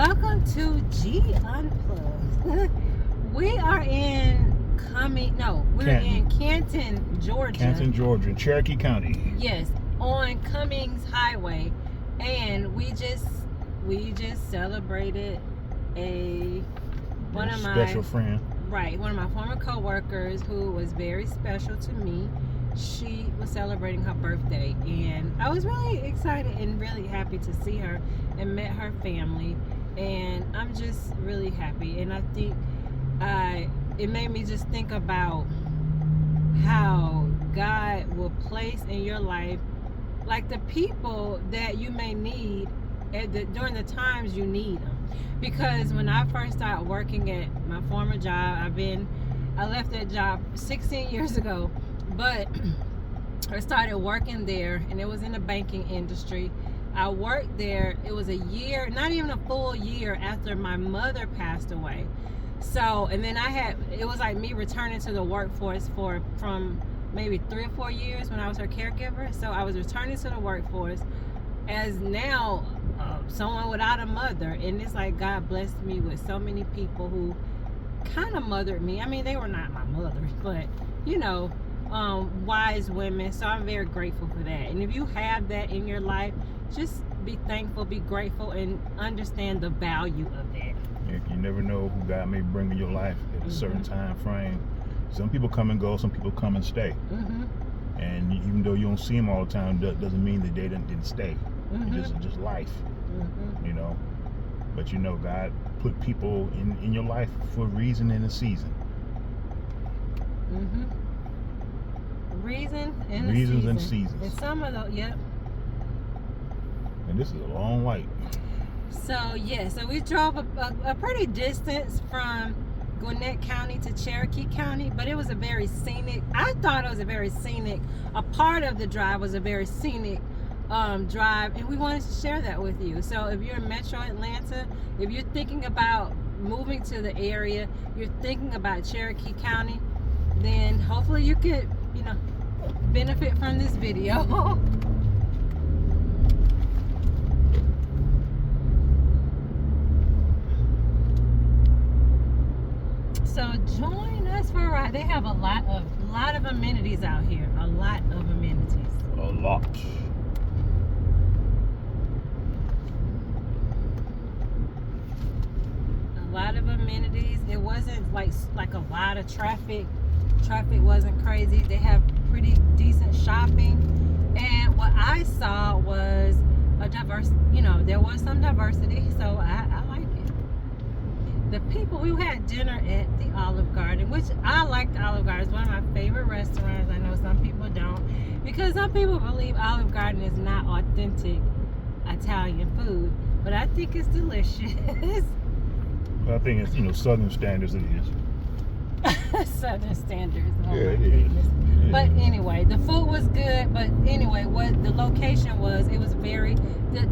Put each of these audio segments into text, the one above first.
Welcome to G Unplugged. We are in Canton, Georgia. Canton, Georgia, Cherokee County. Yes, on Cummings Highway, and we just celebrated one of my special friend. Right, one of my former co-workers who was very special to me. She was celebrating her birthday, and I was really excited and really happy to see her and met her family, and I'm just really happy. And I think it made me just think about how God will place in your life like the people that you may need during the times you need them. Because when I first started working at my former job, I left that job 16 years ago, but I started working there, and it was in the banking industry. I worked there, it was a year, not even a full year after my mother passed away. So, and then it was like me returning to the workforce from maybe 3 or 4 years when I was her caregiver. So I was returning to the workforce as now someone without a mother, and it's like God blessed me with so many people who kind of mothered me. I mean, they were not my mother, but wise women. So I'm very grateful for that. And if you have that in your life, just be thankful, be grateful, and understand the value of that. You never know who God may bring in your life at a certain time frame. Some people come and go, some people come and stay. And even though you don't see them all the time, doesn't mean that they didn't stay. It's just life, But God put people in your life for a reason and a season. Reasons and seasons. And some of those, yep. And this is a long way. So we drove a pretty distance from Gwinnett County to Cherokee County, but it was a very scenic. I thought it was a very scenic. A part of the drive was a very scenic drive, and we wanted to share that with you. So if you're in Metro Atlanta, if you're thinking about moving to the area, you're thinking about Cherokee County, then hopefully you could, benefit from this video. So join us for a ride. They have a lot of amenities out here. A lot of amenities. A lot. A lot of amenities. It wasn't like a lot of traffic. Traffic wasn't crazy. They have pretty decent shopping. And what I saw was a diverse, there was some diversity. So I like it. The people, we had dinner at the Olive Garden, which I like the Olive Garden. It's one of my favorite restaurants. I know some people don't, because some people believe Olive Garden is not authentic Italian food, but I think it's delicious. I think it's, Southern standards it is. Southern standards. Oh yeah, it is. Yeah. But anyway, the food was good. But anyway, what the location was, it was very, the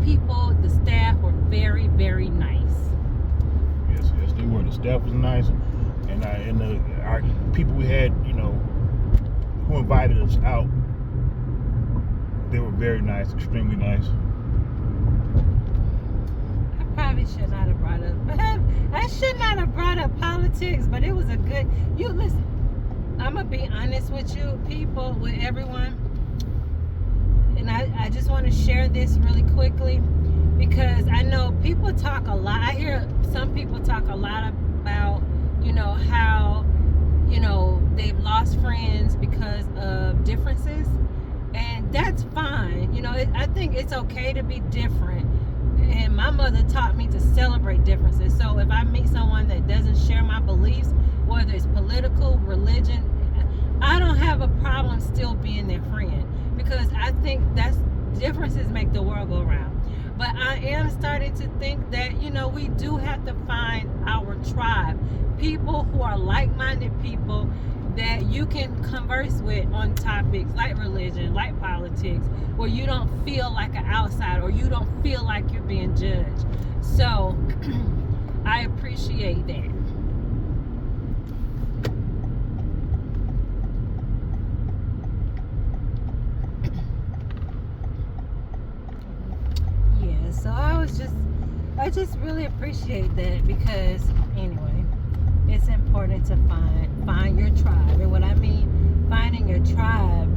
people, the staff were very, very nice. Yes, they were. The staff was nice, and our people we had, who invited us out, they were very nice, extremely nice. Probably should not have brought up. I should not have brought up politics, but it was a good. You listen. I'm gonna be honest with you, people, with everyone, and I just want to share this really quickly, because I know people talk a lot. I hear some people talk a lot about, how, they've lost friends because of differences, and that's fine. I think it's okay to be different. And my mother taught me to celebrate differences. So if I meet someone that doesn't share my beliefs, whether it's political, religion, I don't have a problem still being their friend, because I think differences make the world go round. But I am starting to think that, we do have to find our tribe, people who are like-minded people that you can converse with on topics like religion, like politics, where you don't feel like an outsider, or you don't feel like you're being judged. So I appreciate that. So I I just really appreciate that because, anyway, it's important to find your tribe. And what I mean, finding your tribe,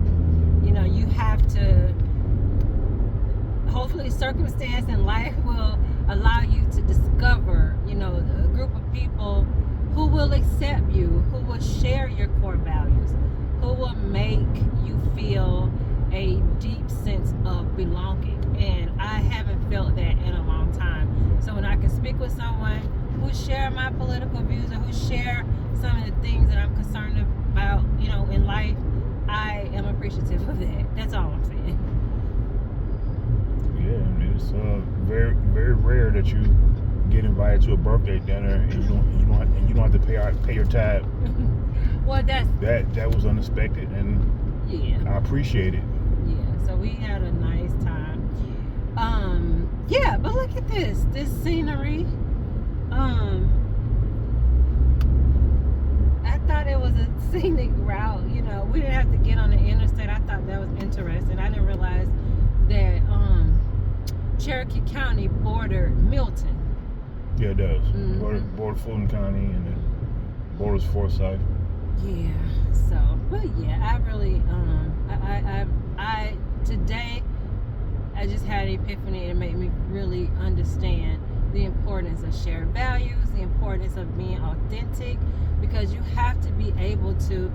you know, you have to, hopefully circumstance in life will allow you to discover, you know, a group of people who will accept you, who will share your core values, who will make you feel a deep sense of belonging. And I haven't felt that in a long time. So when I can speak with someone who share my political views or who share some of the things that I'm concerned about, you know, in life, I am appreciative of that. That's all I'm saying. Yeah, it's very, very rare that you get invited to a birthday dinner and you don't have to pay your tab. Well, that was unexpected, and yeah, I appreciate it. Yeah, so we had a nice time. Yeah, but look at this scenery. I thought it was a scenic route. You know, we didn't have to get on the interstate. I thought that was interesting. I didn't realize that Cherokee County bordered Milton. Yeah, it does. Mm-hmm. Border Fulton County, and then borders Forsyth. Yeah. So, but yeah, I really I today I just had an epiphany, and it made me really understand the importance of shared values, the importance of being authentic, because you have to be able to,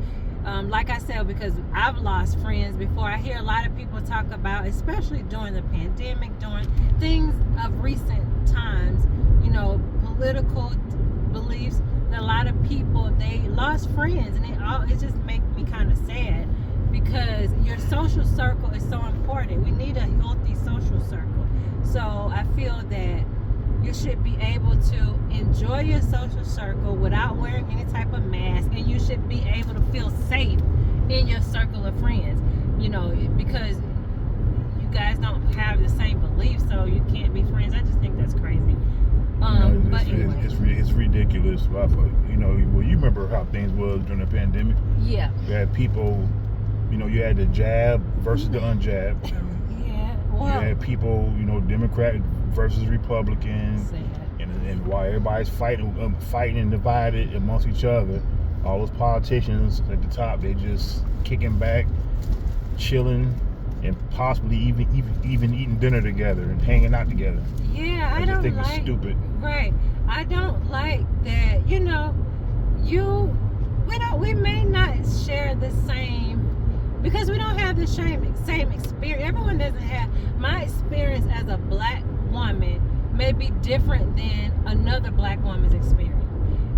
like I said, because I've lost friends before. I hear a lot of people talk about, especially during the pandemic, during things of recent times, you know, political beliefs, that a lot of people, they lost friends, and it just makes me kind of sad, because your social circle is so important. We need a healthy social circle. So I feel that you should be able to enjoy your social circle without wearing any type of mask, and you should be able to feel safe in your circle of friends, you know, because you guys don't have the same beliefs, so you can't be friends. I just think that's crazy. But anyway. It's ridiculous. You know, well, you remember how things was during the pandemic. Yeah. You had people, you know, you had the jab versus the unjab. Yeah. Well, you had people, you know, Democrat versus Republican, and while everybody's fighting and divided amongst each other, all those politicians at the top, they just kicking back, chilling, and possibly even eating dinner together and hanging out together. Yeah, I just think it's stupid. Right. I don't like that. You know, we may not share the same, because we don't have the same experience. Everyone doesn't have. My experience as a black woman may be different than another black woman's experience.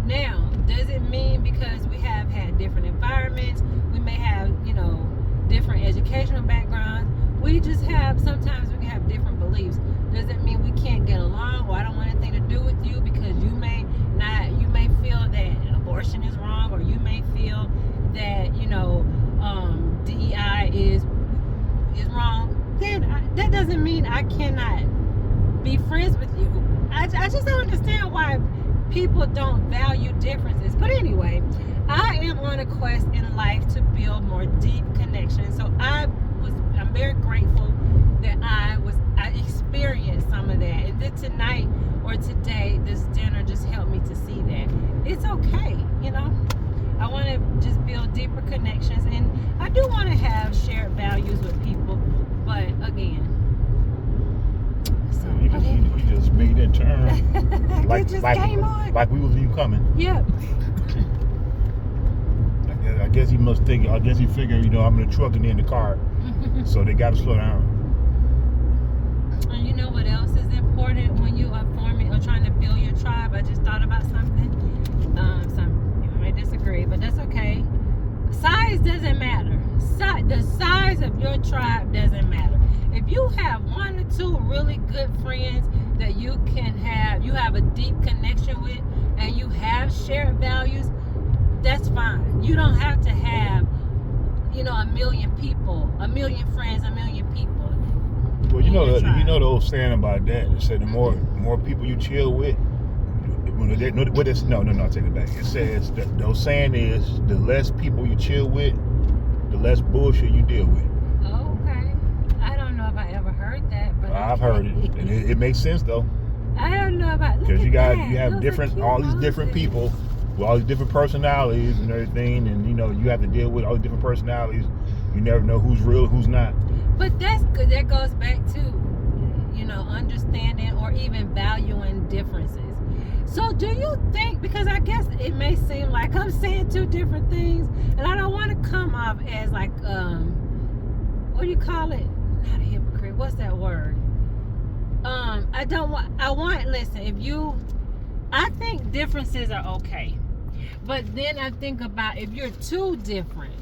Now, does it mean because we have had different environments, we may have, you know, different educational backgrounds, sometimes we have different beliefs? Does it mean we can't get along, or I don't want anything to do with you because you may feel that abortion is wrong, or you may feel that, you know, DEI is wrong? Then that doesn't mean I cannot be friends with you. I just don't understand why people don't value differences. But anyway, I am on a quest in life to build more deep connections. So I'm very grateful that I experienced some of that. And then tonight or today, this dinner just helped me to see that it's okay, you know. I want to just build deeper connections, and I do want to have shared values with people. But again, you just made that turn. Like came on. Like we was even coming. Yep. I guess he must think. I guess he figured, you know, I'm in the truck and in the car, so they got to slow down. And you know what else is important when you are forming or trying to build your tribe? I just thought about something. Some people may disagree, but that's okay. Size doesn't matter. The size of your tribe doesn't matter. If you have one or two really good friends that you have a deep connection with, and you have shared values, that's fine. You don't have to have, you know, a million friends, a million people. Well, you know the old saying about that. It said the more people you chill with, I take it back. It says that the old saying is the less people you chill with, the less bullshit you deal with. Oh, okay. I don't know if I ever heard that, but I've heard it. And it makes sense though. I don't know about because you have Those different, are cute all these different roses. people with all these different personalities and everything, and you know you have to deal with all the different personalities. You never know who's real, who's not. But that's good. That goes back to, you know, understanding or even valuing differences. So do you think, because I guess it may seem like I'm saying two different things, and I don't want to come off as like, what do you call it? Not a hypocrite. What's that word? Listen, I think differences are okay. But then I think about if you're too different,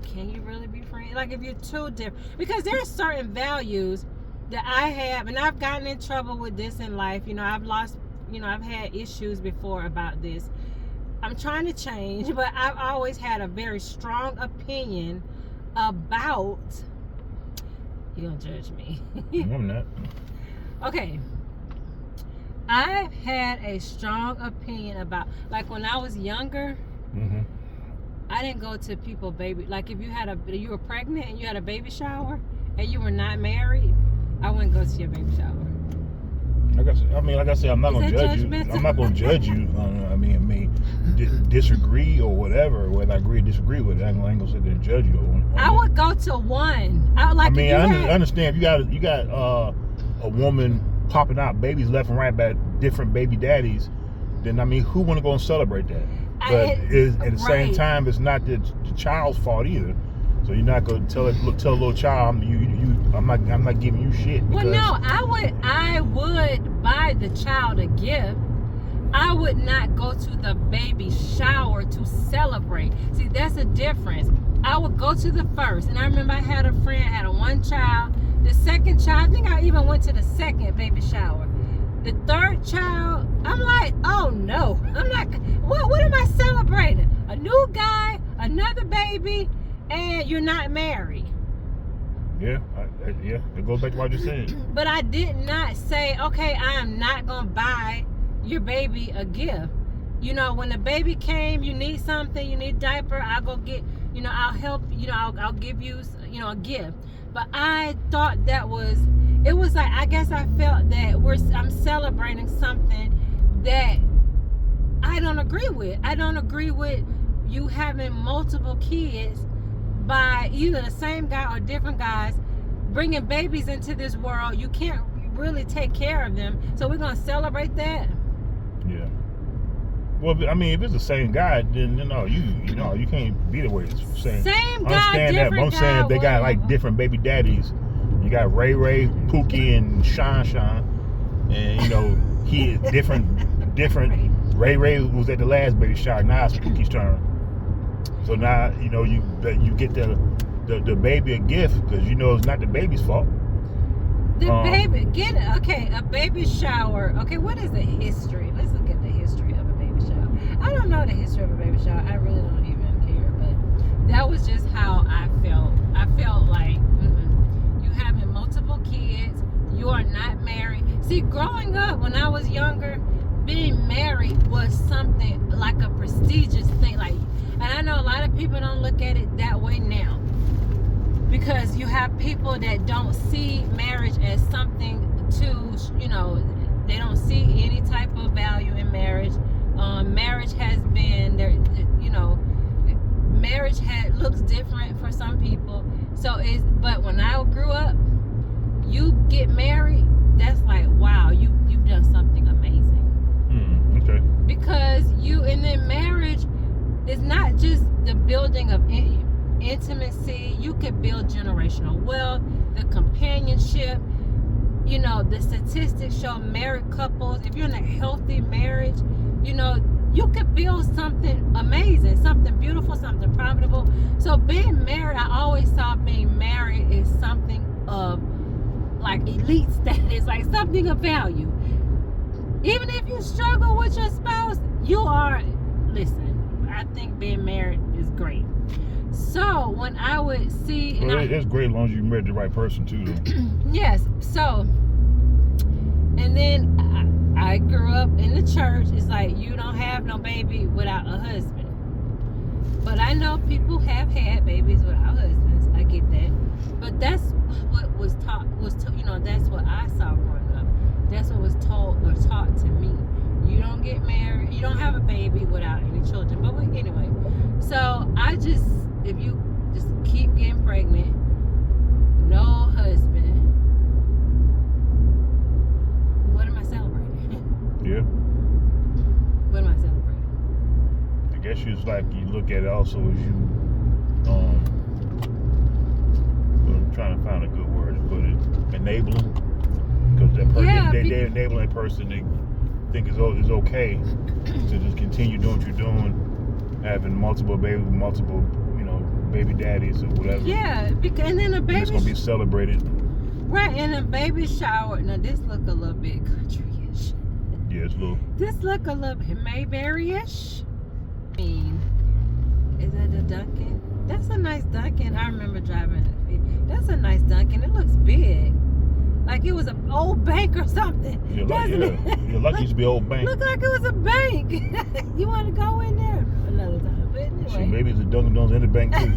can you really be friends? Like if you're too different, because there are certain values that I have, and I've gotten in trouble with this in life. You know, I've had issues before about this. I'm trying to change, but I've always had a very strong opinion about. You gonna judge me? No, I'm not. Okay. I've had a strong opinion about, like when I was younger, Mm-hmm. I didn't go to people baby. Like if you were pregnant and you had a baby shower and you were not married, I wouldn't go to your baby shower. Like I said, I'm not Is gonna that judge you. judgmental? I'm not gonna judge you. Disagree or whatever. Whether I agree or disagree with it, I ain't gonna sit there and judge you. I would go to one. I understand if you got a woman popping out babies left and right by different baby daddies, then I mean, who want to go and celebrate that? But at the same time, it's not the child's fault either. So you're not gonna tell a little child, I'm not giving you shit. Well, no, I would buy the child a gift. I would not go to the baby shower to celebrate. See, that's a difference. I would go to the first, and I remember I had a friend had a one child. The second child, I think I even went to the second baby shower. The third child, I'm like, oh no, I'm not. What am I celebrating? A new guy, another baby, and you're not married. Yeah, it goes back to what I just said. But I did not say, okay, I am not gonna buy your baby a gift. You know, when the baby came, you need something, you need diaper, I'll go get, you know, I'll help, you know, I'll give you, you know, a gift. But I thought it was like, I guess I felt that I'm celebrating something that I don't agree with. I don't agree with you having multiple kids by either the same guy or different guys, bringing babies into this world. You can't really take care of them. So we're going to celebrate that? Yeah. Well, I mean, if it's the same guy, then you can't be the way it's saying. Same guy, different guy. I'm saying they got like different baby daddies. You got Ray, Pookie, and Sean, and you know he is different. Ray was at the last baby shower. Now it's Pookie's turn. So now you know you get the baby a gift because you know it's not the baby's fault. A baby shower. Okay, what is the history? Let's look at the history of a baby shower. I don't know the history of a baby shower. I really don't even care, but that was just how I felt. I felt like you having multiple kids, you are not married. See, growing up when I was younger, being married was something like a prestigious thing. Like, and I know a lot of people don't look at it that way now, because you have people that don't see marriage as something to, you know, they don't see any type of value in marriage. Marriage has been there, you know, marriage looks different for some people. But when I grew up, you get married, that's like, wow, you've done something amazing. Okay. Because and then marriage is not just the building of intimacy. You could build generational wealth, the companionship. You know, the statistics show married couples, if you're in a healthy marriage, you know, you could build something amazing, something beautiful, something profitable. So being married, I always saw being married is something of like elite status, like something of value. Even if you struggle with your spouse, listen, I think being married is great. So when I would see, it's great as long as you married the right person too, though. Yes. So, and then I grew up in the church. It's like you don't have no baby without a husband. But I know people have had babies without husbands. I get that. But that's what was taught. You know, that's what I saw growing up. That's what was told or taught get married. You don't have a baby without any children. But anyway, so if you just keep getting pregnant, no husband, what am I celebrating? Yeah. What am I celebrating? I guess it's like you look at it also as you, I'm trying to find a good word to put it, enabling. Because that person, they're enabling a person to think it's okay to just continue doing what you're doing, having multiple baby daddies or whatever. Yeah, and then a baby. It's gonna be celebrated. Right, and a baby shower. Now this look a little bit country-ish. Yeah, it's a little. This look a little bit Mayberry-ish. I mean, is that a Duncan? That's a nice Duncan. I remember driving it. That's a nice Duncan. It looks big. Like it was an old bank or something. You're lucky it used to be old bank. Looked like it was a bank. You want to go in there another time? But anyway. So maybe it's a Dunkin' Donuts in the bank too.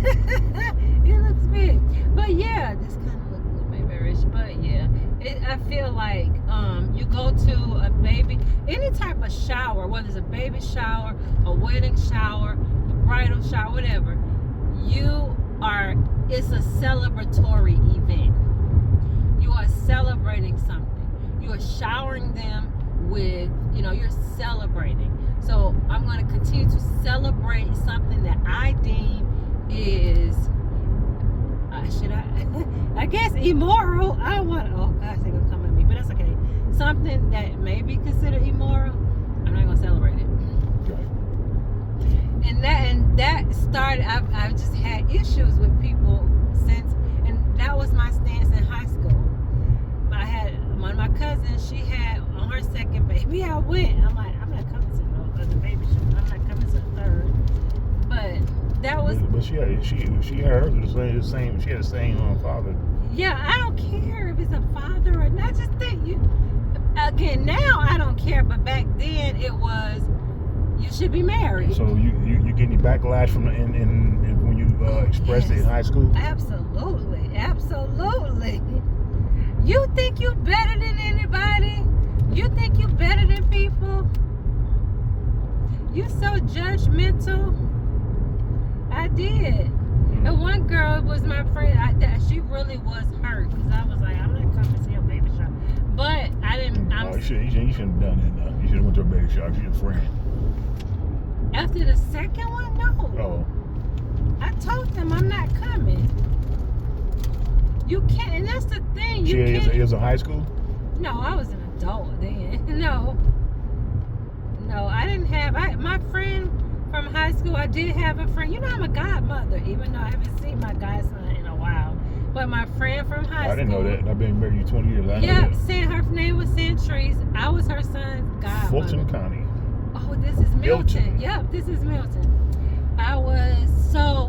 It looks big. But yeah, this kind of looks a little Mayberry-ish. But yeah, I feel like you go to a baby, any type of shower, whether it's a baby shower, a wedding shower, a bridal shower, whatever, it's a celebratory event. You are celebrating something. You are showering them with, you're celebrating. So I'm going to continue to celebrate something that I deem is, I guess immoral. I don't want, oh gosh, they're going to come at me, but that's okay. Something that may be considered immoral, I'm not going to celebrate it. Right. And that started, I've just had issues with people since, and that was my stance in high school. I had one of my cousins, she had on her second baby, I went. I'm like, I'm not coming to no other baby shower. I'm not coming to the third. But that was. But she had the same. She had the same father. Yeah, I don't care if it's a father or not. I just think again, now I don't care, but back then it was, you should be married. So you getting any backlash from when you expressed it in high school? Absolutely. You think you better than anybody? You think you better than people? You so judgmental. I did. And one girl was my friend. She really was hurt because I was like, I'm not coming to your baby shower. But I didn't. You shouldn't have done that. You should have went to a baby shower. She's your friend. After the second one, no. Oh. I told them I'm not coming. You can't, and that's the thing. It was in high school? No, I was an adult then. No, I didn't have. My friend from high school, I did have a friend. I'm a godmother, even though I haven't seen my godson in a while. But my friend from high school. I didn't know that. I've been married 20 years. Her name was Centuries. I was her son's godmother. Fulton County. Oh, this is Milton. Yep, this is Milton.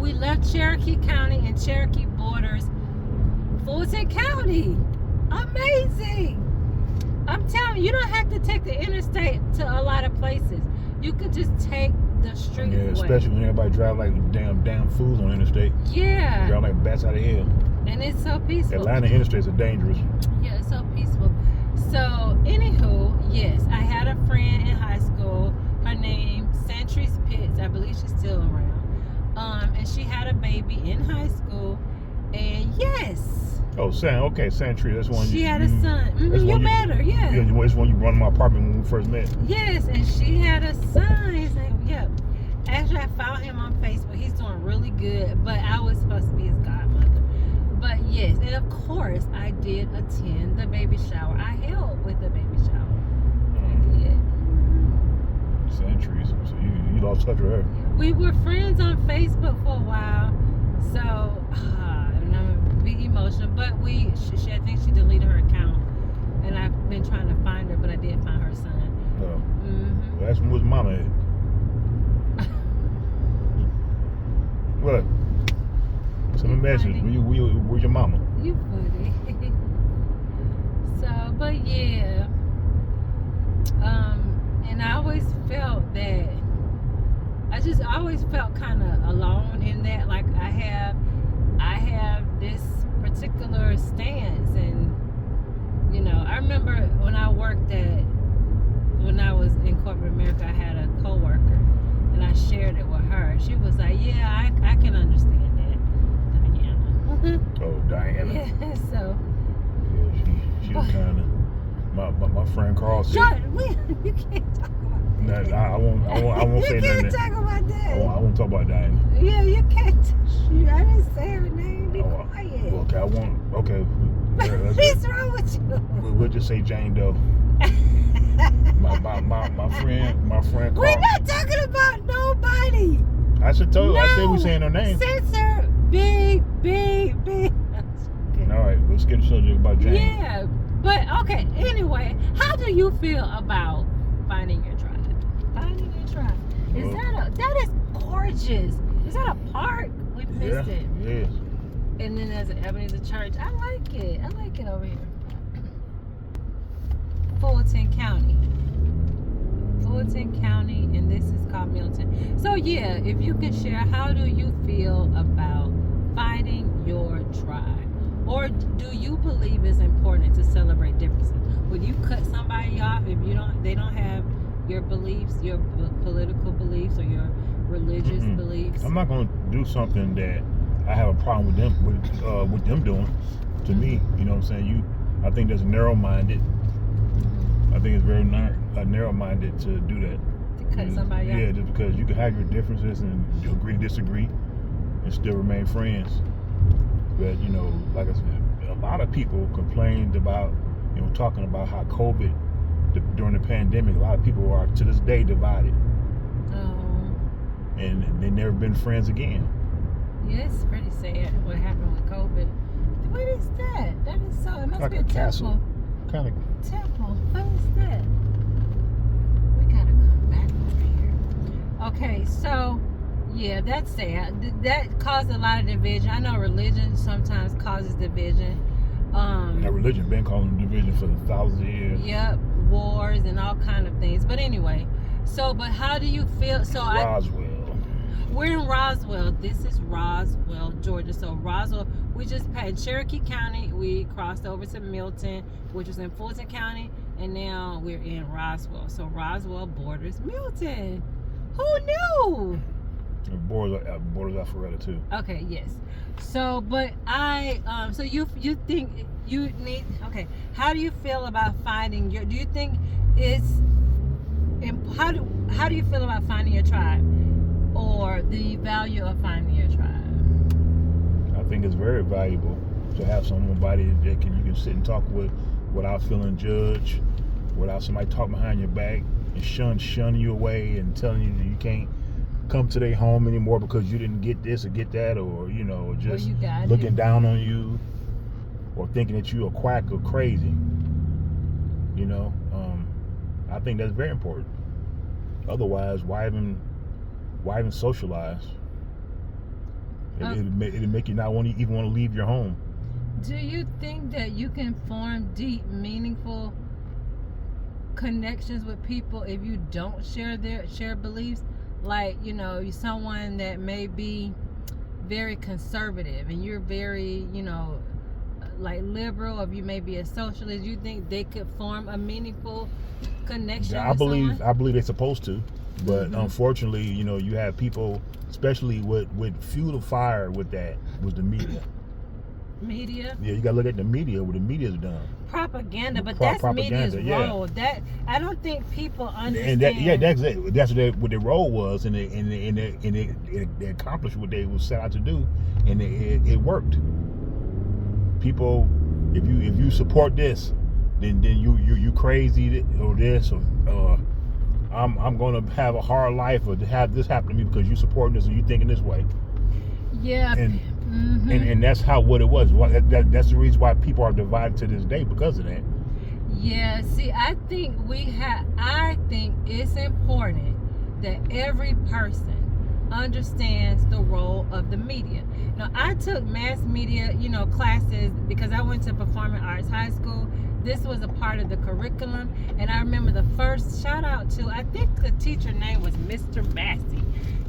We left Cherokee County, and Cherokee borders Fulton County. Amazing. I'm telling you, you don't have to take the interstate to a lot of places. You could just take the street away. Especially when everybody drive like damn fools on the interstate. Yeah. Drive like bats out of hell. And it's so peaceful. Atlanta interstates are dangerous. Yeah, it's so peaceful. So, anywho, yes, I had a friend in high school. Her name, Centuries Pitts. I believe she's still around. And she had a baby in high school. And yes. Oh, Century. That's one. She had a son. You met her, yeah. Yeah, it's one you brought in my apartment when we first met. Yes, and she had a son. His name, yep. Actually, I found him on Facebook. He's doing really good, but I was supposed to be his godmother. But yes, and of course, I did attend the baby shower. I helped with the baby shower. I did. Centuries. So you lost touch with her. We were friends on Facebook for a while, so and I'm gonna be emotional. But I think she deleted her account, and I've been trying to find her, but I did find her son. Oh. Mm-hmm. Well, that's when was mama at? What? Send a message. Where's your mama? You funny. So, but yeah. And I always felt that I always felt kind of alone in that. Like I have this particular stance, and I remember when I was in corporate America, Oh, Diana. Yeah, so. Yeah, she was kind of my friend Carl said. You can't talk about that. Nah, I won't say You nothing. can't talk about that. I won't talk about Diana. Yeah, you can't. I didn't say her name. Be quiet. Okay, I won't. Okay. What's wrong with you? We'll just say Jane Doe. my friend Carl. We're not talking about nobody. I said we saying her name. Censor. Big. All right, let's get a subject about Jane. Yeah, but okay. Anyway, how do you feel about finding your tribe? Finding your tribe. That is gorgeous. Is that a park? We missed it. Yeah. And then there's an Ebenezer Church. I like it. I like it over here. Fulton County, and this is called Milton. So yeah, if you could share, how do you feel about finding your tribe? Or do you believe it's important to celebrate differences? Would you cut somebody off if they don't have your beliefs, your political beliefs, or your religious beliefs? I'm not going to do something that I have a problem with them doing. To me, you know what I'm saying? I think that's narrow-minded. I think it's very narrow-minded to do that. To cut somebody off? Yeah, just because you can have your differences and agree to disagree and still remain friends. But, like I said, a lot of people complained about, talking about how COVID, during the pandemic, a lot of people are to this day divided. Oh. And they've never been friends again. Yeah, it's pretty sad what happened with COVID. What is that? That is so, it must like be a castle. temple. Kind of. Temple. What is that? We gotta come back over here. Okay, so yeah, that's sad. That caused a lot of division. I know religion sometimes causes division. Religion been causing division for thousands of years. Yep, wars and all kind of things. But anyway, but how do you feel? So Roswell. We're in Roswell. This is Roswell, Georgia. So Roswell, we just passed Cherokee County. We crossed over to Milton, which was in Fulton County, and now we're in Roswell. So Roswell borders Milton. Who knew? It borders Alpharetta too. Okay, yes. So, but so you think you need? Okay, how do you feel about finding your? Do you think it's? How do you feel about finding your tribe? Or the value of finding your tribe? I think it's very valuable to have somebody that you can sit and talk with without feeling judged, without somebody talking behind your back and shunning you away and telling you that you can't come to their home anymore because you didn't get this or get that, or just looking down on you or thinking that you're a quack or crazy. I think that's very important. Otherwise, why even socialize? It'll make you not even want to leave your home. Do you think that you can form deep, meaningful connections with people if you don't share beliefs? Like, someone that may be very conservative and you're very, like liberal, or you may be a socialist. You think they could form a meaningful connection? I believe they're supposed to. But unfortunately, you have people, especially with fuel to fire with that, was the media. Media? Yeah, you gotta look at the media, what the media's done. Propaganda, but that's media's role. That I don't think people understand. And that's what their role was, and they accomplished what they was set out to do, and it worked. People, if you support this, then you crazy or this or I'm going to have a hard life, or to have this happen to me because you supporting this or you thinking this way. Yeah. And that's what it was. That's the reason why people are divided to this day, because of that. Yeah. See, I think it's important that every person understands the role of the media. I took mass media, classes because I went to Performing Arts High School. This was a part of the curriculum, and I remember the first shout out to, I think the teacher name was Mr. Massey,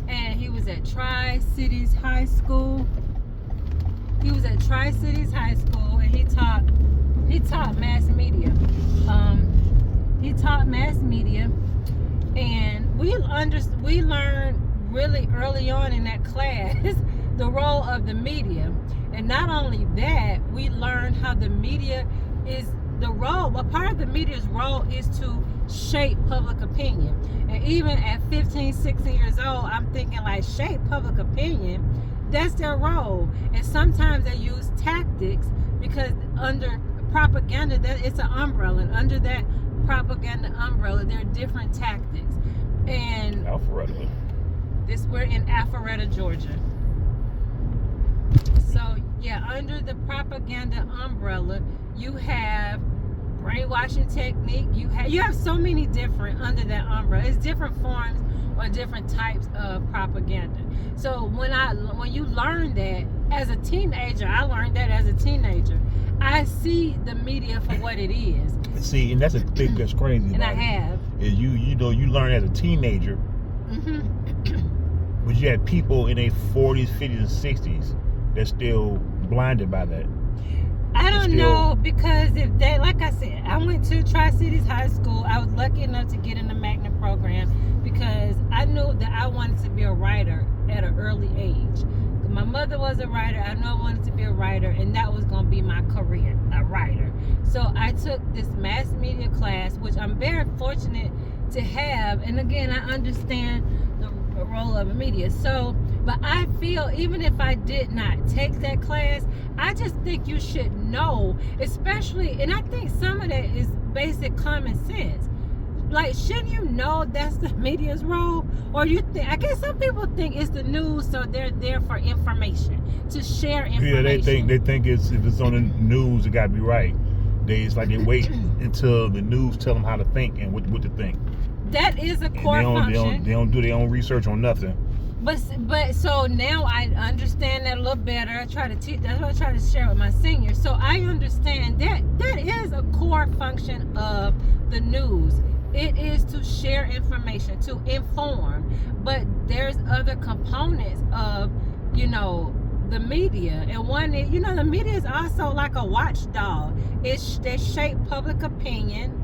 and he was at Tri-Cities High School. And he taught mass media. He taught mass media, and we learned really early on in that class the role of the media. And not only that, we learn how the media is the role. A part of the media's role is to shape public opinion. And even at 15, 16 years old, I'm thinking like, shape public opinion. That's their role. And sometimes they use tactics because under propaganda, that it's an umbrella. And under that propaganda umbrella, there are different tactics. And Alpharetta. we're in Alpharetta, Georgia. So yeah, under the propaganda umbrella, you have brainwashing technique. You have so many different under that umbrella. It's different forms or different types of propaganda. So when you learn that as a teenager, I learned that as a teenager. I see the media for what it is. See, and that's a thing that's crazy. And I have. Is you learn as a teenager, but you had people in their 40s, 50s, and 60s that's still blinded by that. I don't know, because if they, like I said, I went to Tri-Cities High School. I was lucky enough to get in the Magna program because I knew that I wanted to be a writer at an early age. My mother was a writer. I knew I wanted to be a writer, and that was going to be my career, a writer. So I took this mass media class, which I'm very fortunate to have. And again, I understand the role of the media. So, but I feel even if I did not take that class, I just think you should know, especially, and I think some of that is basic common sense. Like, shouldn't you know that's the media's role? Or you think, I guess some people think it's the news, so they're there for information, to share information. Yeah, they think if it's on the news, it got to be right. It's like they wait until the news tell them how to think and what to think. That is a core function. They don't do their own research on nothing. But so now I understand that a little better. I try to teach. That's what I try to share with my seniors. So I understand that is a core function of the news. It is to share information, to inform. But there's other components of, the media. And one is, the media is also like a watchdog. They shape public opinion.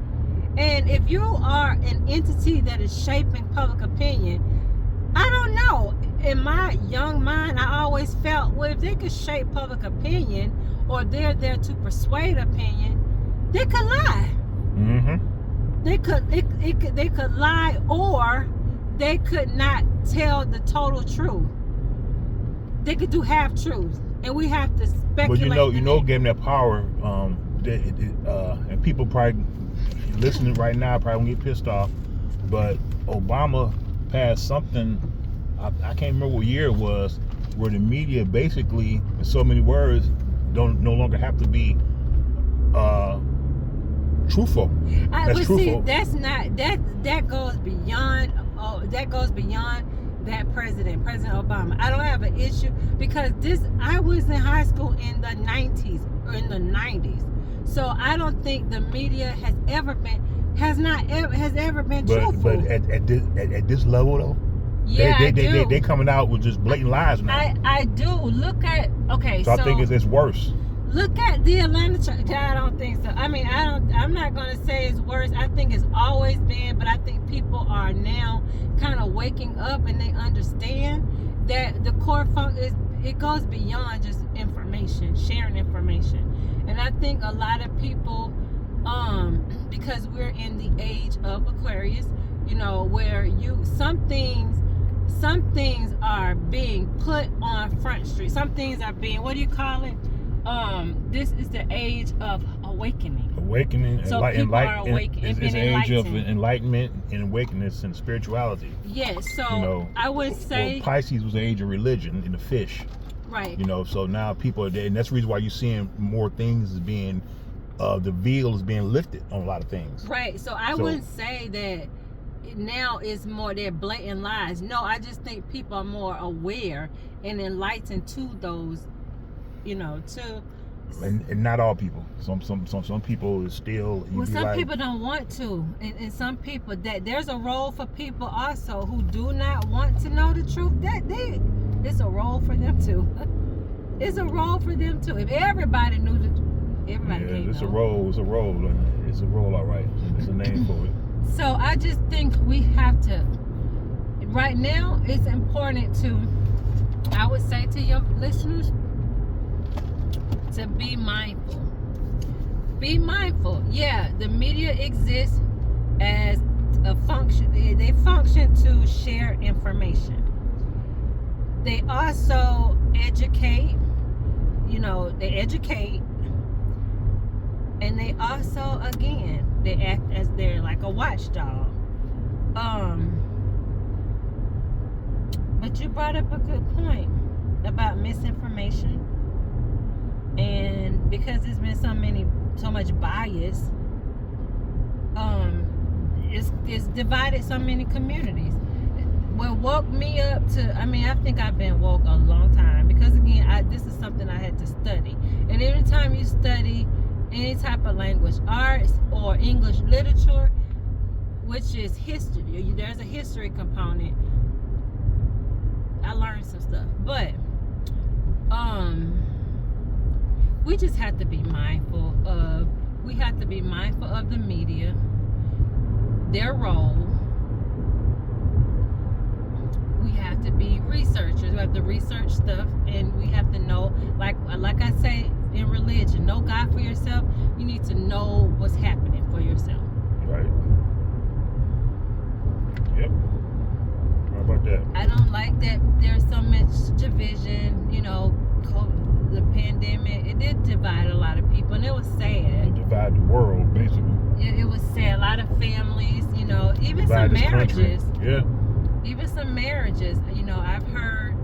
And if you are an entity that is shaping public opinion, I don't know. In my young mind, I always felt, well, if they could shape public opinion, or they're there to persuade opinion, they could lie. They could lie, or they could not tell the total truth. They could do half truths, and we have to speculate. But gave them that power. And people probably listening right now probably won't get pissed off, but Obama passed something, I can't remember what year it was, where the media basically, in so many words, no longer have to be truthful. See, that's not that goes beyond. That goes beyond that President Obama. I don't have an issue because I was in high school in the 90s or in the 90s, so I don't think the media has ever been truthful. But at this level though, yeah, they coming out with just blatant lies now. I do. Look at So I think it's worse. Look at the Atlanta. I don't think so. I mean, I'm not gonna say it's worse. I think it's always been, but I think people are now kind of waking up and they understand that the core function it goes beyond just information, sharing information. And I think a lot of people, because we're in the age of Aquarius, where some things are being put on Front Street. Some things are being, what do you call it? This is the age of awakening. So people are awakening. It's an age of enlightenment and awakeness and spirituality. Yes, so I would say Pisces was the age of religion and the fish. Right. So now people are there, and that's the reason why you're seeing more things as being, the veil is being lifted on a lot of things. Right. So I wouldn't say that now is more their blatant lies. No, I just think people are more aware and enlightened to those, and not all people. Some people is still. Well, some people don't want to, and some people that there's a role for people also who do not want to know the truth. It's a role for them too. It's a role for them too. If everybody knew everybody can't know. It's a role. It's a role. All right. There's a name for it. So I just think we have to. Right now, it's important to. I would say to your listeners, to be mindful. Be mindful. Yeah, the media exists as a function. They function to share information. They also educate. They educate, and they also, again, they act as they're like a watchdog. But you brought up a good point about misinformation, and because there's been so much bias, it's divided so many communities. What woke me up to, I think I've been woke a long time, because again, this is something I had to study. And every time you study any type of language, arts or English literature, which is history, there's a history component. I learned some stuff, but we just have to be mindful of the media, their role. We have to be researchers. We have to research stuff, and we have to know, like I say in religion, know God for yourself. You need to know what's happening for yourself. Right. Yep. How about that? I don't like that there's so much division. The pandemic, it did divide a lot of people, and it was sad. It divided the world, basically. It was sad. A lot of families, even Divide some this country. marriages. Yeah. Even some marriages, I've heard,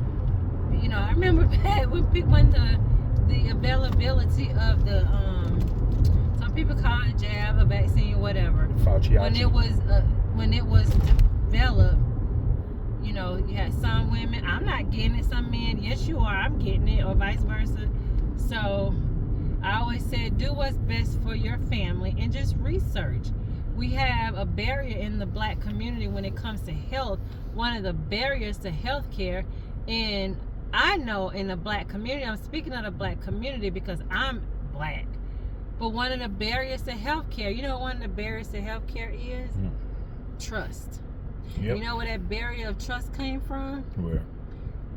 I remember back when the availability of the, some people call it jab, a vaccine, whatever. Fauci. When it was developed, you had some women, I'm not getting it, some men, yes you are, I'm getting it, or vice versa. So I always said, do what's best for your family and just research. We have a barrier in the black community when it comes to health. One of the barriers to health care, and I know in the black community, I'm speaking of the black community because I'm black, but one of the barriers to health care, what one of the barriers to health care is? Trust. Yep. You know where that barrier of trust came from? Where?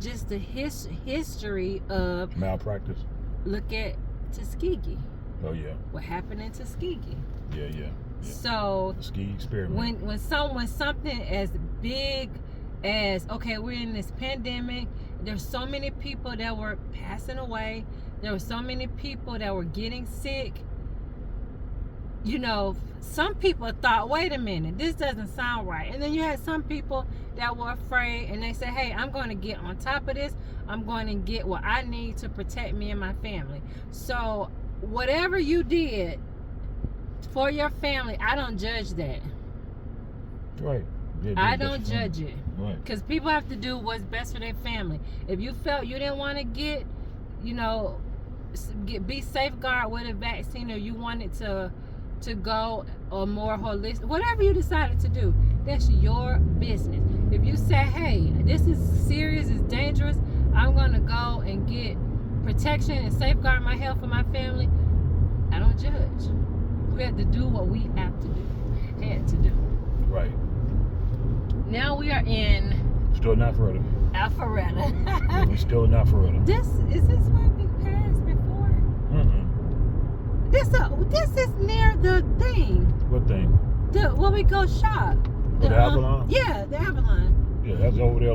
Just the history of malpractice. Look at Tuskegee. Oh yeah. What happened in Tuskegee? Yeah. So Tuskegee experiment. When something as big as, okay, we're in this pandemic, there's so many people that were passing away, there were so many people that were getting sick. Some people thought, wait a minute, this doesn't sound right. And then you had some people that were afraid, and they said, hey, I'm going to get on top of this. I'm going to get what I need to protect me and my family. So whatever you did for your family, I don't judge that. Right. Yeah, I don't judge it. Right. Because people have to do what's best for their family. If you felt you didn't want to get, be safeguarded with a vaccine, or you wanted to go a more holistic, whatever you decided to do, that's your business. If you say, hey, this is serious, it's dangerous, I'm going to go and get protection and safeguard my health and my family, I don't judge. We have to do what we had to do. Right. Now we are in still in Alpharetta. Yeah, we still in Alpharetta. This where we passed before? This is near the thing. What thing? Where we go shop. The Avalon? Yeah, the Avalon. Yeah, that's over there.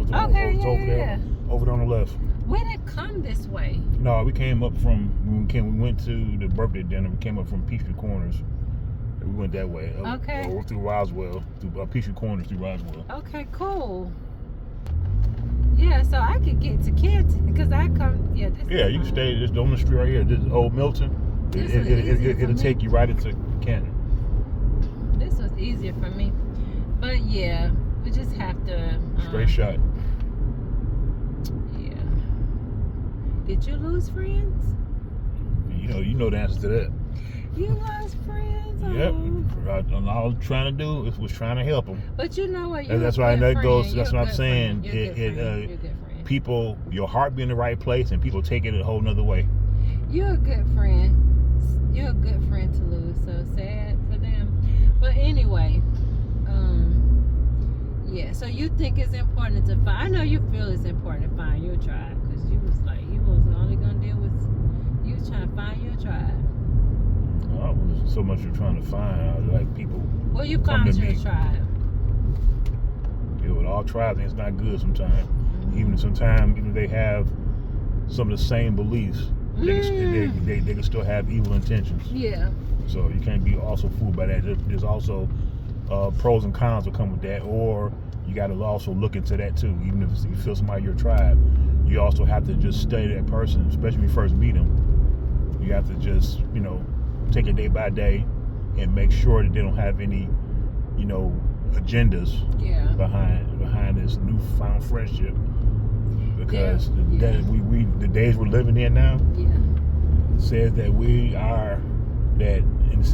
Over there on the left. We didn't come this way. No, we came up from, we went to the birthday dinner. We came up from Peachtree Corners. We went that way. Okay. Or through Roswell, through Peachtree Corners through Roswell. Okay, cool. Yeah, so I could get to Canton because I come. Yeah, you can stay just on the street right here. This is Old Milton. It'll take you right into Canton. This was easier for me, but yeah, we just have to. Straight shot. Yeah. Did you lose friends? You know the answer to that. You lost friends. Yep. All I was trying to do was trying to help them. But you know what? That's why that goes. That's what I'm saying. You're a good friend. People, your heart be in the right place, and people take it a whole nother way. You're a good friend. You're a good friend to lose. So sad for them. But anyway, yeah. So you think it's important to find? I know you feel it's important to find your tribe because you was only gonna deal with. You just trying to find you a tribe. Oh, so much you're trying to find. Like people. Well, you come found to your me. tribe. Yeah, with all tribes, it's not good sometimes. Even sometimes, even if they have some of the same beliefs, they can still have evil intentions. Yeah. So you can't be also fooled by that. There's also pros and cons that come with that, or you got to also look into that too. Even if you feel somebody your tribe, you also have to just study that person, especially when you first meet them. You have to just, take it day by day and make sure that they don't have any, agendas behind this newfound friendship. Because the days we're living in now says that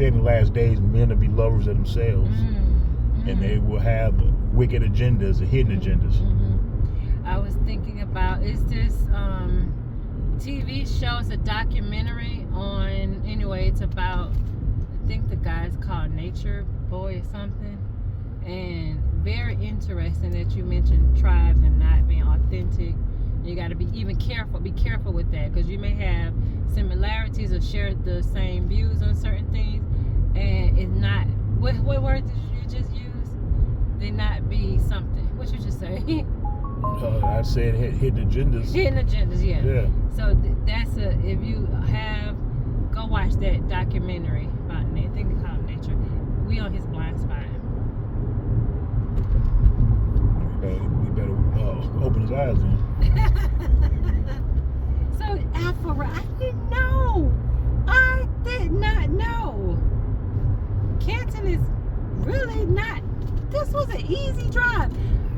in the last days, men will be lovers of themselves, and they will have wicked agendas and hidden agendas. I was thinking about, is this TV show, it's a documentary on, it's about, I think the guy's called Nature Boy or something, and very interesting that you mentioned tribes and not being authentic. You got to be careful with that, because you may have similarities or share the same views on certain things, and it's not, what word did you just use? They not be something. What you just say? I said hidden agendas. Hidden agendas, yeah. So that's if you have, go watch that documentary about, I think they call it Nature. We on his blind spot. We better open his eyes then. So Alpharetta, I did not know. Canton is really not. This was an easy drive.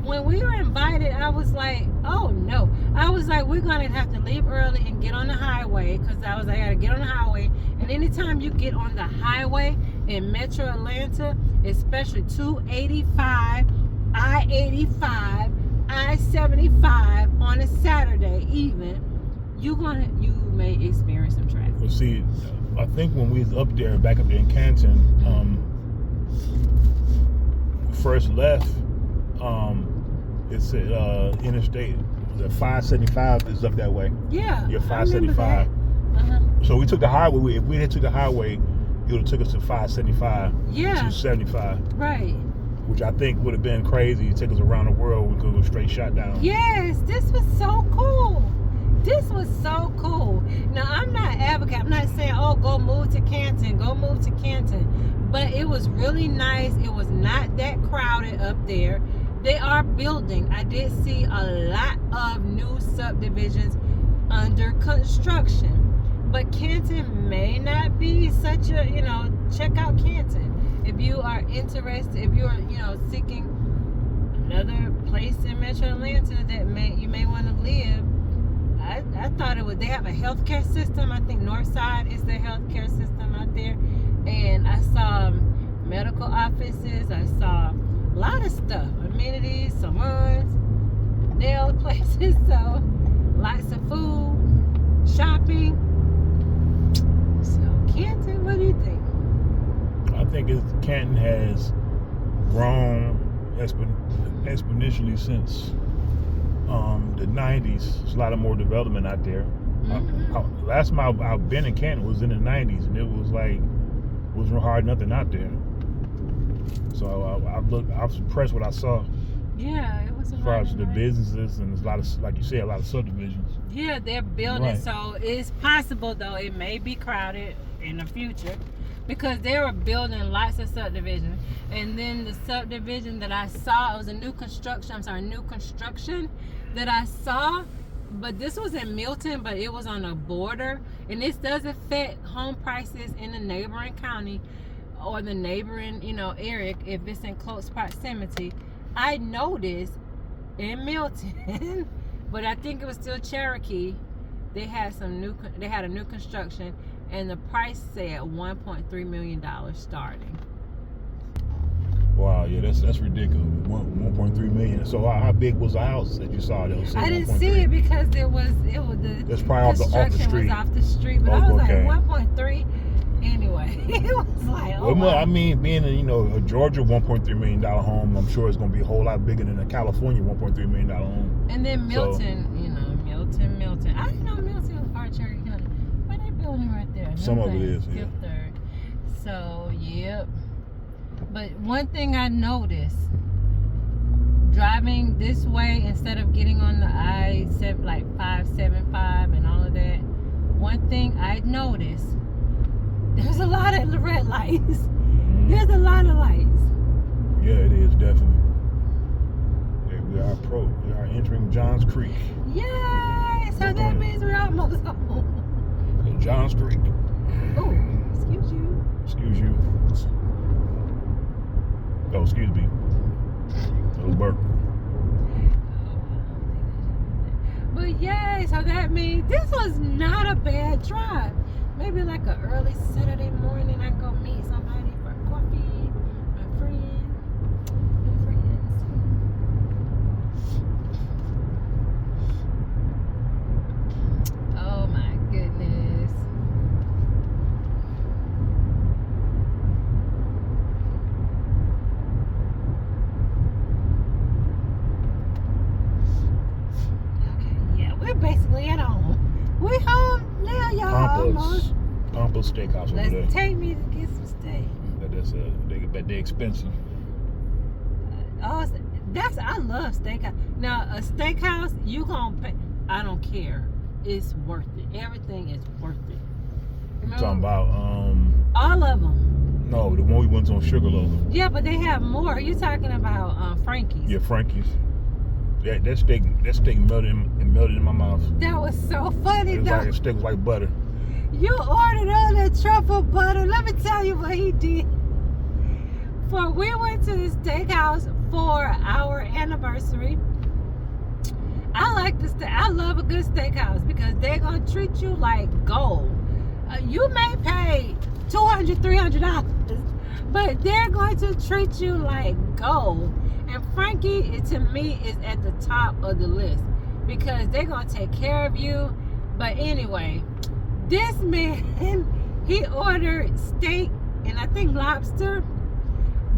When we were invited, I was like, oh no. I was like, we're gonna have to leave early and get on the highway, because I was like, I gotta get on the highway. And anytime you get on the highway in Metro Atlanta, especially 285, I-85, I-75 on a Saturday even, you may experience some traffic. Well, see, I think when we was back up there in Canton, first left, it's interstate. The 575 is up that way. Yeah. Yeah, 575. So we took the highway. If we had took the highway, it would have took us to 575. Yeah. 275. Right. Which I think would have been crazy. It took us around the world. We could go straight shot down. Yes, this was so cool. This was so cool. Now, I'm not advocate. I'm not saying, oh, go move to Canton. But it was really nice. It was not that crowded up there. They are building. I did see a lot of new subdivisions under construction. But Canton may not be such a, check out Canton. If you are interested, if you're, seeking another place in Metro Atlanta that you may want to live, I thought they have a healthcare system. I think Northside is their healthcare system out there. And I saw medical offices. I saw a lot of stuff. Amenities, salons, nail places. So, lots of food, shopping. So, Canton, what do you think? I think Canton has grown exponentially since the 90s. There's a lot of more development out there. Last time I've been in Canton was in the 90s, and it was real hard nothing out there. So I was impressed with what I saw. Yeah, it was. As far as the businesses, and there's a lot of, like you said, a lot of subdivisions. Yeah, they're building. Right. So it's possible, though, it may be crowded in the future, because they were building lots of subdivisions. And then the subdivision that I saw, it was a new construction that I saw, but this was in Milton, but it was on a border. And this does affect home prices in the neighboring county or the neighboring, area, if it's in close proximity. I noticed in Milton, but I think it was still Cherokee, they had a new construction, and the price said $1.3 million starting. Wow, yeah, that's ridiculous. 1.3 million. So how big was the house that you saw? That was I didn't see it because it was the that's probably off the street. Was off the street, but I was like 1.3. Anyway, it was like, oh. Well, I mean, being in a Georgia $1.3 million home, I'm sure it's going to be a whole lot bigger than a California $1.3 million home. And then Milton, Milton. I didn't know Milton or Cherokee County, but they building right there. Some of it is, yeah. Fifth Third. So, yep. But one thing I noticed, driving this way instead of getting on the I-575 and all of that, one thing I noticed, there's a lot of red lights. There's a lot of lights. Yeah, it is, definitely. Yeah, we are entering Johns Creek. Yay! So that means we're almost home. Johns Creek. Oh, excuse you. Excuse you. Oh, excuse me. Little burp. But yay, so that means this was not a bad drive. Maybe like an early Saturday morning, I go meet somebody for coffee, my friend, new friends. Oh my goodness. Okay, yeah, we're basically at home. We home now, y'all. Pompous Steakhouse over there. Let's take me to get some steak. They're expensive. I love steakhouse. Now a steakhouse, you gonna pay. I don't care. It's worth it. Everything is worth it. Remember? Talking about all of them. No, the one we went to on Sugarloaf. Yeah, but they have more. You're talking about Frankie's. Yeah, Frankie's. That steak melted in my mouth. That was so funny. The steak was like butter. You ordered all that truffle butter. Let me tell you what he did. We went to the steakhouse for our anniversary. I love a good steakhouse because they're gonna treat you like gold. You may pay $200, $300, but they're going to treat you like gold. And Frankie, to me, is at the top of the list because they're gonna take care of you. But anyway, this man, he ordered steak and I think lobster.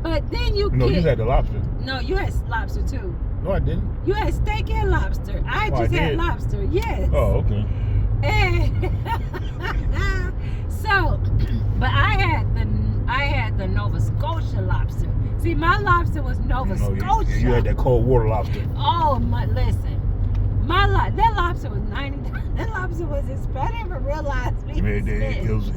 But then you had the lobster. No, you had lobster too. No, I didn't. You had steak and lobster. I had lobster. Yes. Oh, okay. And so, but I had the Nova Scotia lobster. See, my lobster was Nova Scotia. You had that cold water lobster. Oh my! Listen, that lobster was $90. That lobster was expensive. I didn't even realize it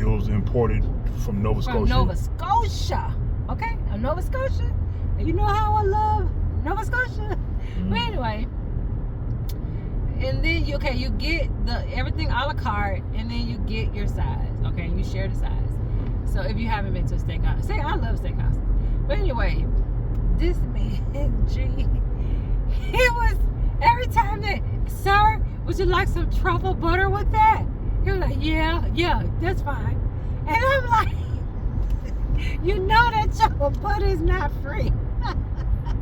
was imported from Nova Scotia. From Nova Scotia. Okay, Nova Scotia. You know how I love Nova Scotia. But anyway, and then you get everything a la carte, and then you get your size. Okay, you share the size. So if you haven't been to a steakhouse, I love steakhouses. But anyway, this man, he was every time that, sir, would you like some truffle butter with that? He was like, yeah, that's fine. And I'm like, you know that truffle butter is not free.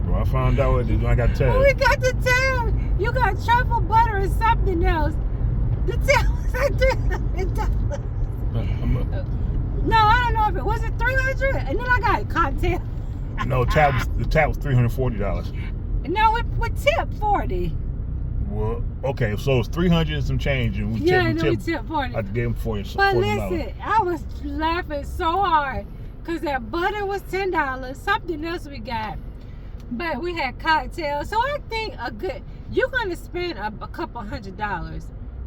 Well, I found out what I got to tell you. We got to tell you got truffle butter and something else. The tail was like $300. No, I don't know if it was $300, and then I got a cocktail. No, the tab was $340. No, we tipped $40. Well, okay, so it's $300 and some change, and we tipped $40. I gave him $40. But listen, I was laughing so hard because that butter was $10. Something else we got, but we had cocktails. So I think you're gonna spend a couple $100,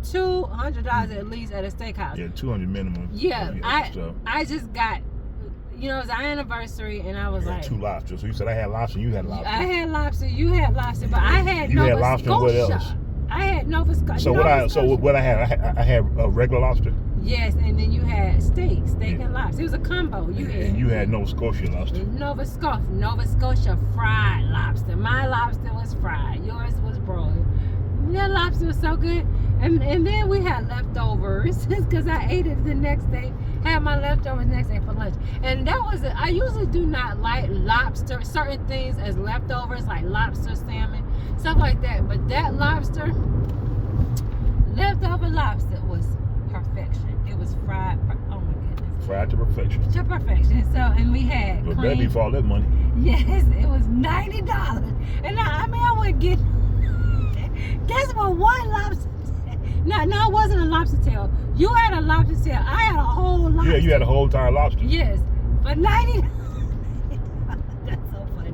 $200 at least at a steakhouse. Yeah, $200 minimum. Yeah, I just got. It was our anniversary, and I was like... 2 lobsters. So you said I had lobster, you had lobster. I had lobster, you had lobster, but I had Nova had lobster, Scotia. What else? I had Nova Scotia. So what I had a regular lobster? Yes, and then you had steak and lobster. It was a combo. And you had Nova Scotia lobster. Nova Scotia fried lobster. My lobster was fried. Yours was broiled. That lobster was so good. And then we had leftovers because I ate it the next day. Had my leftovers next day for lunch. And that was I usually do not like lobster, certain things as leftovers, like lobster, salmon, stuff like that. But that lobster, leftover lobster, was perfection. It was fried. Oh my goodness. Fried to perfection. To perfection. So, and we had But baby, for all that money. Yes, it was $90. And I wouldn't get. That's what one lobster. No, it wasn't a lobster tail. You had a lobster tail. I had a whole lobster. Yeah, you had a whole entire lobster. Yes, for 90. That's so funny.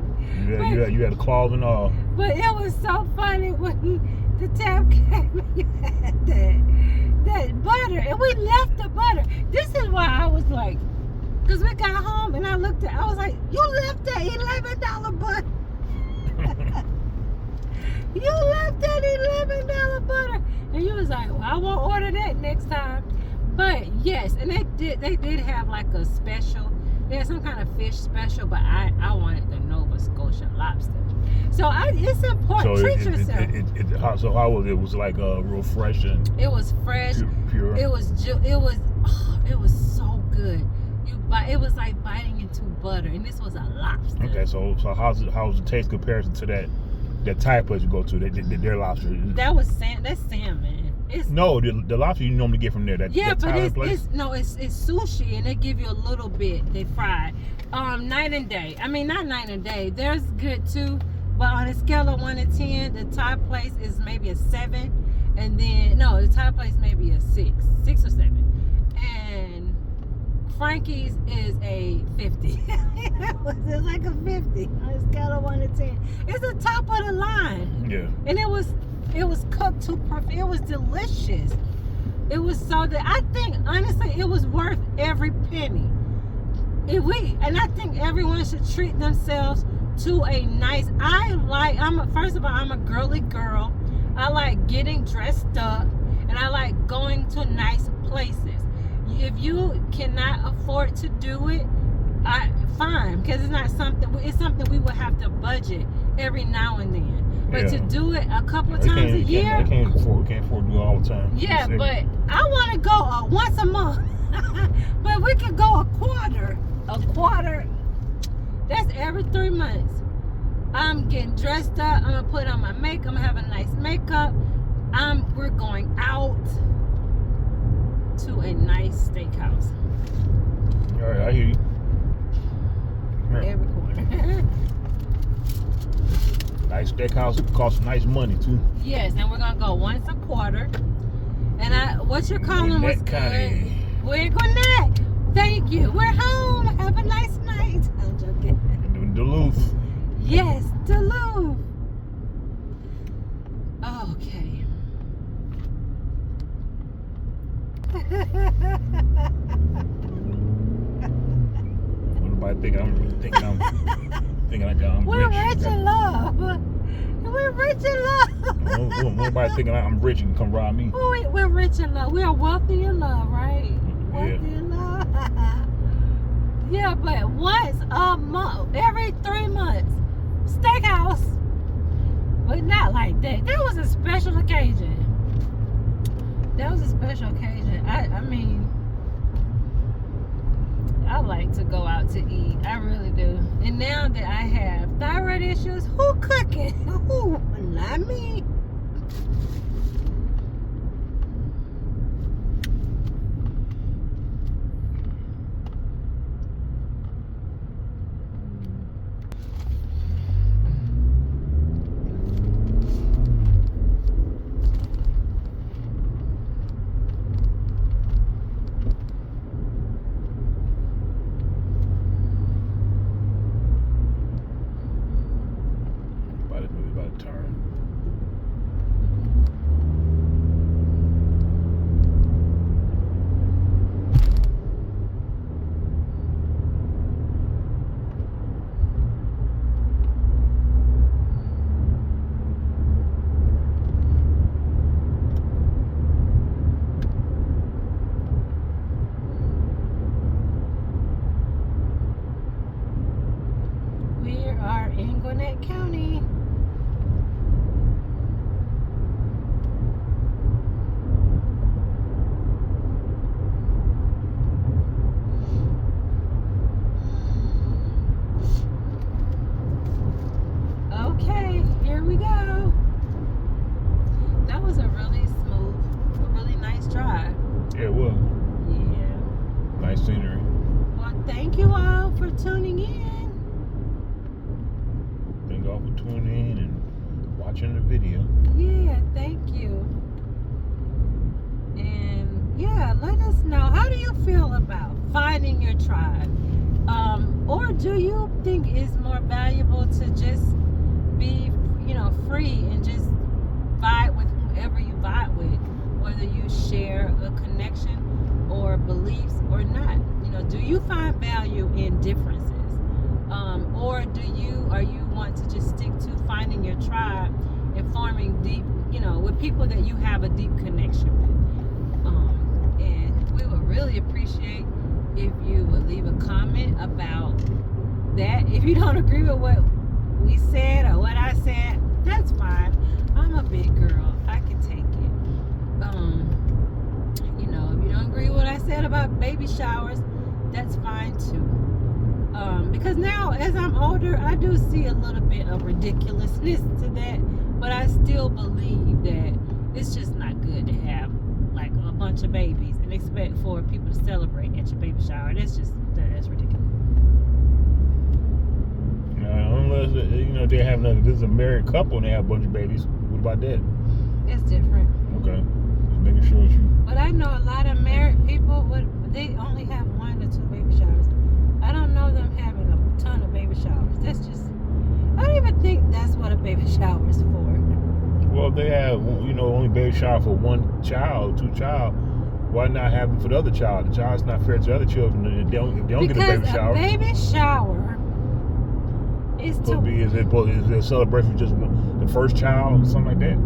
You had the claws and all. But it was so funny when the tab came and you had that butter, and we left the butter. This is why I was like, because we got home and I looked at, I was like, you left that $11 butter. You left that $11 butter, and you was like, well, I won't order that next time. But yes, and they did have like a special. They had some kind of fish special, but I wanted the Nova Scotia lobster. So it's important. Treat yourself. So how was it? It was like real fresh and. It was fresh. Pure. It was so good. It was like biting into butter, and this was a lobster. Okay, so how's the taste comparison to that Thai place you go to? Their lobster. That's salmon. No, the lobster you normally get from there. That Thai place? It's sushi, and they give you a little bit. They fry it. Night and day. I mean, not night and day. There's good too, but on a scale of 1 to 10, the Thai place is maybe a 7, and then the Thai place maybe a 6 or 7, and Frankie's is a 50. It's like a 50 on a scale of 1 to 10. It's the top of the line. Yeah. And it was cooked to perfect. It was delicious. It was so good. I think honestly it was worth every penny. And I think everyone should treat themselves to a nice. First of all, I'm a girly girl. I like getting dressed up, and I like going to nice places. If you cannot afford to do it, fine, because it's something we would have to budget every now and then. But to do it a couple of times a year, we can't afford to do it all the time. Yeah, but I want to go once a month. But we could go a quarter. That's every 3 months. I'm getting dressed up. I'm gonna put on my makeup. I'm gonna have a nice makeup. We're going out to a nice steakhouse. All right, I hear you. Every quarter. Nice steakhouse costs nice money too. Yes, and we're gonna go once a quarter. And what you're calling was good. We're in Gwinnett. Thank you. We're home. Have a nice night. I'm joking. Duluth. Yes, Duluth. Okay. Nobody thinking I'm We're rich. rich in love. We're rich in love. Nobody thinking I'm rich and come rob me. We're rich in love. We are wealthy in love, right? Wealthy in love. Yeah, but once a month, every 3 months, steakhouse. But not like that. That was a special occasion. I mean, I like to go out to eat. I really do. And now that I have thyroid issues, who cooking? Who? Not me. County. Okay, here we go. That was a really smooth, really nice drive. Yeah, it was. Yeah. Nice scenery. Well, thank you all for tuning in. Thank you all for tuning in and watching the video. Yeah, thank you. Yeah, let us know. How do you feel about finding your tribe? Or do you think it's more valuable to just be, free and just vibe with whoever you vibe with, whether you share a connection or beliefs or not? Do you find value in differences? Or are you want to just stick to finding your tribe and forming deep, with people that you have a deep connection with? And we would really appreciate if you would leave a comment about that. If you don't agree with what we said or what I said, that's fine. I'm a big girl. I can take it. If you don't agree with what I said about baby showers, that's fine too. Because now, as I'm older, I do see a little bit of ridiculousness to that, but I still believe that it's just not good to have like a bunch of babies and expect for people to celebrate at your baby shower. That's ridiculous. Unless they have this is a married couple and they have a bunch of babies. What about that? It's different. Okay, just making sure you. But I know a lot of married people, they only have 1 or 2 baby showers. I don't know them having a ton of baby showers. I don't even think that's what a baby shower is for. Well, if they have, only baby shower for 1 child, 2 child, why not have them for the other child? The child's not fair to the other children if they don't get a baby shower. Because a baby shower is Is it a celebration for just the first child or something like that?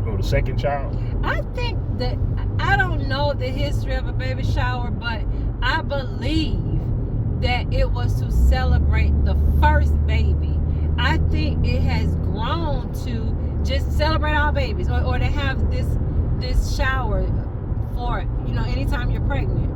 Or the second child? I think that, I don't know the history of a baby shower, but I believe that it was to celebrate the first baby. I think it has grown to just celebrate all babies, or to have this shower for anytime you're pregnant.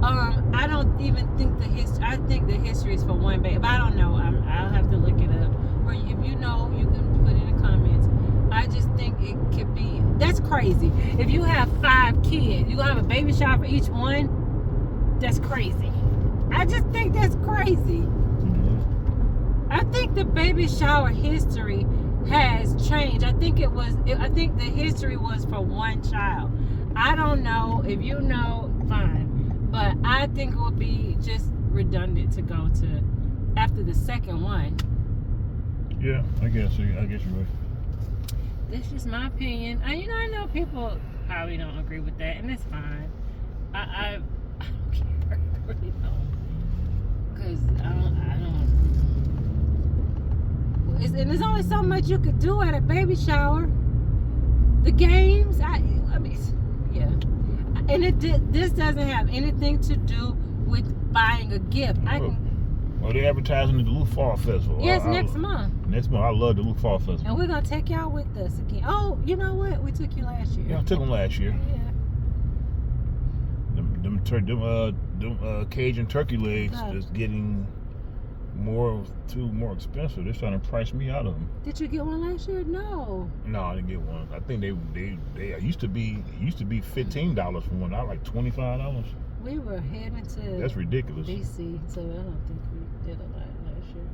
I don't even think the history. I think the history is for 1 baby, but I don't know. I'll have to look it up. Or if you know, you can put it in the comments. I just think it could be. That's crazy. If you have 5 kids, you're gonna have a baby shower for each one. That's crazy. I just think that's crazy. I think the baby shower history has changed. I think the history was for 1 child. I don't know. If you know, fine. But I think it would be just redundant to go to after the second one. Yeah, I guess you're right. This is my opinion. I know people probably don't agree with that, and it's fine. I don't care. I really don't. Because I don't. And there's only so much you could do at a baby shower. The games, yeah. And this doesn't have anything to do with buying a gift. Well, they're advertising the Duluth Fall Festival. Yes, next month. Next month, I love the Duluth Fall Festival. And we're going to take y'all with us again. Oh, you know what? We took you last year. Yeah, I took them last year. Yeah. Them Cajun turkey legs is getting more expensive. They're trying to price me out of them. Did you get one last year? No. No, I didn't get one. I think they used to be $15 for one. Now like $25. We were heading to That's ridiculous. DC, so I don't think we did a lot last year.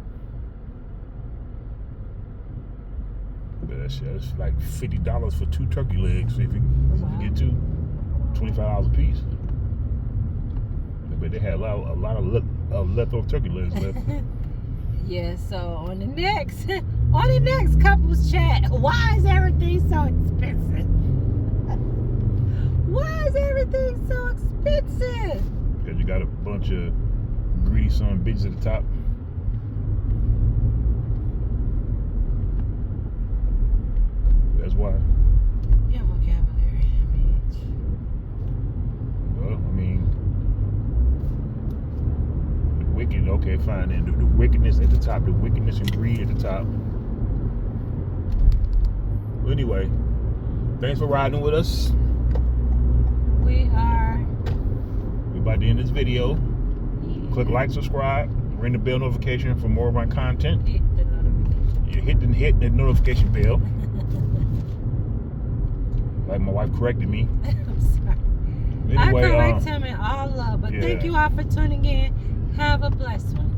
But that's like $50 for 2 turkey legs. If you get 2, $25 a piece. But they had a lot of leftover turkey legs left. Yeah, so on the next couples chat, why is everything so expensive? Why is everything so expensive? Because you got a bunch of greedy son of bitches at the top. That's why. Your vocabulary, bitch. Well, I mean, the wicked, okay, fine. And the wickedness at the top, the wickedness and greed at the top. Well, anyway, thanks for riding with us. We're about to end this video. Yeah. Click like, subscribe, ring the bell notification for more of my content. Hit the notification. You hit the notification bell. Like my wife corrected me. I'm sorry. Anyway, I correct him in all love, but thank you all for tuning in. Have a blessed one.